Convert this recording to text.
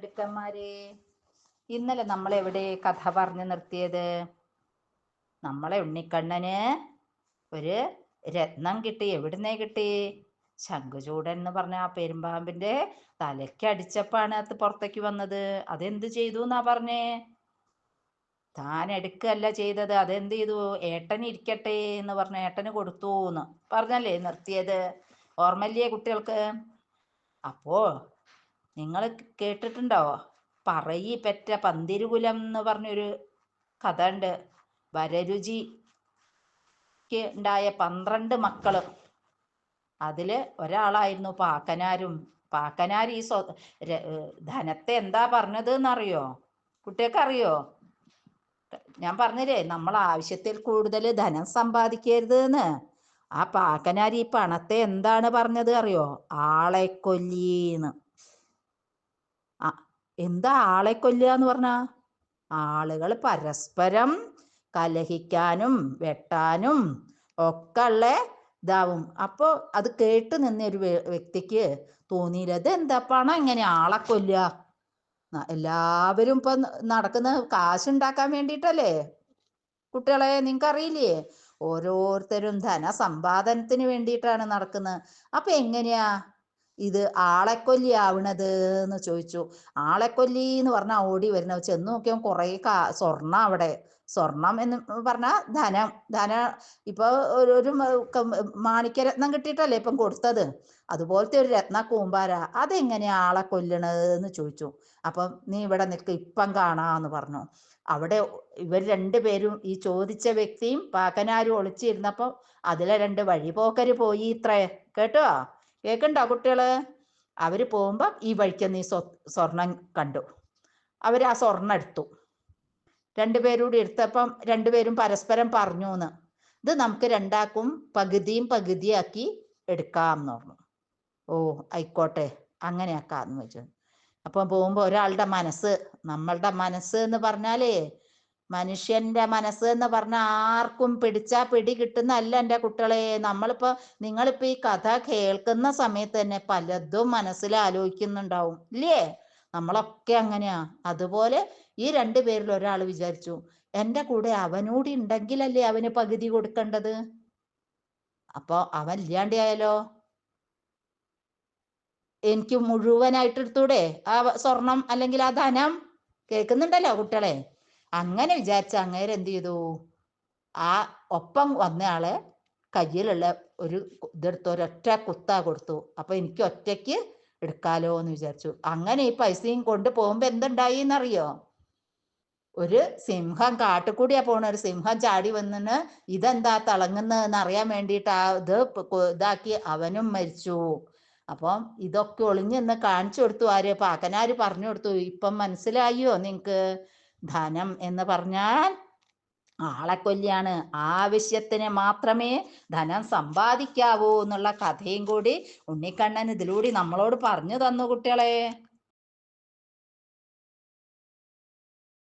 മിടുക്കന്മാരെ, ഇന്നലെ നമ്മൾ എവിടെ കഥ പറഞ്ഞു നിർത്തിയത്? നമ്മളെ ഉണ്ണിക്കണ്ണന് ഒരു രത്നം കിട്ടി. എവിടുന്നേ കിട്ടി? ശംഖുചൂടൻ എന്ന് പറഞ്ഞ ആ പെരുമ്പാമ്പിന്റെ തലയ്ക്ക് അടിച്ചപ്പാണ് അത് പുറത്തേക്ക് വന്നത്. അതെന്ത് ചെയ്തു എന്നാ പറഞ്ഞേ? താൻ എടുക്കല്ല ചെയ്തത്. അതെന്ത് ചെയ്തു? ഏട്ടന് ഇരിക്കട്ടെ എന്ന് പറഞ്ഞ ഏട്ടന് കൊടുത്തു എന്ന് പറഞ്ഞല്ലേ നിർത്തിയത്? ഓർമ്മല്ലേ കുട്ടികൾക്ക്? അപ്പോ നിങ്ങൾ കേട്ടിട്ടുണ്ടോ? പറയി പെറ്റ പന്തിരുകുലം എന്ന് പറഞ്ഞൊരു കഥ ഉണ്ട്. വരരുചിക്ക് ഉണ്ടായ 12 മക്കള്. അതില് ഒരാളായിരുന്നു പാക്കനാരും. പാക്കനാർ ഈ ധനത്തെ എന്താ പറഞ്ഞത് എന്നറിയോ? കുട്ടികൾക്ക് അറിയോ? ഞാൻ പറഞ്ഞില്ലേ, നമ്മൾ ആവശ്യത്തിൽ കൂടുതൽ ധനം സമ്പാദിക്കരുത് എന്ന്. ആ പാക്കനാർ ഈ പണത്തെ എന്താണ് പറഞ്ഞത് അറിയോ? ആളെ കൊല്ലീന്ന്. എന്താ ആളെ കൊല്ലുക എന്ന് പറഞ്ഞാ? ആളുകൾ പരസ്പരം കലഹിക്കാനും വെട്ടാനും ഒക്കെ ഉള്ള ഇതാവും. അപ്പോൾ അത് കേട്ട് നിന്ന ഒരു വ്യക്തിക്ക് തോന്നിയില്ല, ഇത് എന്താ പണം എങ്ങനെ ആളെ കൊല്ലുക? എല്ലാവരും ഇപ്പൊ നടക്കുന്ന കാശുണ്ടാക്കാൻ വേണ്ടിയിട്ടല്ലേ കുട്ടികളെ? നിങ്ങൾക്കറിയില്ലേ? ഓരോരുത്തരും ധനസമ്പാദനത്തിന് വേണ്ടിയിട്ടാണ് നടക്കുന്നത്. അപ്പൊ എങ്ങനെയാ ഇത് ആളെക്കൊല്ലി ആവണത് എന്ന് ചോദിച്ചു. ആളെക്കൊല്ലി എന്ന് പറഞ്ഞാൽ ഓടി വരുന്ന ചെന്ന് നോക്കിയാൽ കുറെ സ്വർണം അവിടെ. സ്വർണം എന്ന് പറഞ്ഞാൽ ധന ഇപ്പൊ ഒരു മാണിക്യരത്നം കിട്ടിയിട്ടല്ലേ ഇപ്പം കൊടുത്തത്. അതുപോലത്തെ ഒരു രത്ന കൂമ്പാര. അതെങ്ങനെയാ ആളെ കൊല്ലണത് എന്ന് ചോദിച്ചു. അപ്പം നീ ഇവിടെ നിൽക്ക്, ഇപ്പം കാണാന്ന് പറഞ്ഞു. അവിടെ ഇവർ രണ്ടുപേരും, ഈ ചോദിച്ച വ്യക്തിയും പാക്കനാരും ഒളിച്ചിരുന്നപ്പോ അതിലെ 2 വഴിപോക്കര് പോയി ഇത്രേ. കേട്ടോ? കേൾക്കണ്ടോ കുട്ടികള്? അവര് പോകുമ്പോ ഈ വഴിക്ക് നീ സ്വർണം കണ്ടു. അവര് ആ സ്വർണം എടുത്തു. 2 പേരൂടി എടുത്തപ്പം 2 പേരും പരസ്പരം പറഞ്ഞു എന്ന്, ഇത് നമുക്ക് രണ്ടാക്കും പകുതിയും പകുതിയാക്കി എടുക്കാം എന്ന് പറഞ്ഞു. ഓ ആയിക്കോട്ടെ, അങ്ങനെയാക്കാന്ന് വെച്ചു. അപ്പം പോകുമ്പോൾ ഒരാളുടെ മനസ്സ്, നമ്മളുടെ മനസ്സ് എന്ന് പറഞ്ഞാലേ, മനുഷ്യന്റെ മനസ്സ് എന്ന് പറഞ്ഞാൽ ആർക്കും പിടിച്ചാ പിടി കിട്ടുന്നതല്ല എൻ്റെ കുട്ടികളെ. നിങ്ങളിപ്പോ ഈ കഥ കേൾക്കുന്ന സമയത്ത് തന്നെ പലതും മനസ്സിൽ ആലോചിക്കുന്നുണ്ടാവും ഇല്ലേ? നമ്മളൊക്കെ അങ്ങനെയാ. അതുപോലെ ഈ 2 പേരിൽ ഒരാൾ വിചാരിച്ചു, എൻ്റെ കൂടെ അവനൂടി ഉണ്ടെങ്കിലല്ലേ അവന് പകുതി കൊടുക്കേണ്ടത്. അപ്പൊ അവൻ ഇല്ലാണ്ടായാലോ? എനിക്ക് മുഴുവനായിട്ട് എടുത്തൂടെ ആ സ്വർണം അല്ലെങ്കിൽ ആ ധനം? കേൾക്കുന്നുണ്ടല്ലോ കുട്ടികളെ? അങ്ങനെ വിചാരിച്ച അങ്ങേര് എന്ത് ചെയ്തു? ആ ഒപ്പം വന്നയാളെ കയ്യിലുള്ള ഒരു ഇതെടുത്ത് ഒരൊറ്റ കുത്താ കൊടുത്തു. അപ്പൊ എനിക്ക് ഒറ്റയ്ക്ക് എടുക്കാലോ എന്ന് വിചാരിച്ചു. അങ്ങനെ ഈ പൈസയും കൊണ്ട് പോകുമ്പോ എന്തുണ്ടായി എന്നറിയോ? ഒരു സിംഹം, കാട്ടുകൂടിയാ പോണ ഒരു സിംഹം ചാടി വന്നിന് ഇതെന്താ തിളങ്ങുന്നതെന്ന് അറിയാൻ വേണ്ടിയിട്ട് ആ ഇത് ഇതാക്കി അവനും മരിച്ചു. അപ്പം ഇതൊക്കെ ഒളിഞ്ഞെന്ന് കാണിച്ചു കൊടുത്തു. ആര്? പാക്കനാര് പറഞ്ഞു കൊടുത്തു. ഇപ്പം മനസ്സിലായോ നിങ്ങക്ക്? ധനം എന്ന് പറഞ്ഞാൽ ആളെക്കൊല്ലിയാണ്. ആവശ്യത്തിന് മാത്രമേ ധനം സമ്പാദിക്കാവൂ എന്നുള്ള കഥയും കൂടി ഉണ്ണിക്കണ്ണൻ ഇതിലൂടെ നമ്മളോട് പറഞ്ഞു തന്നു കുട്ടികളെ.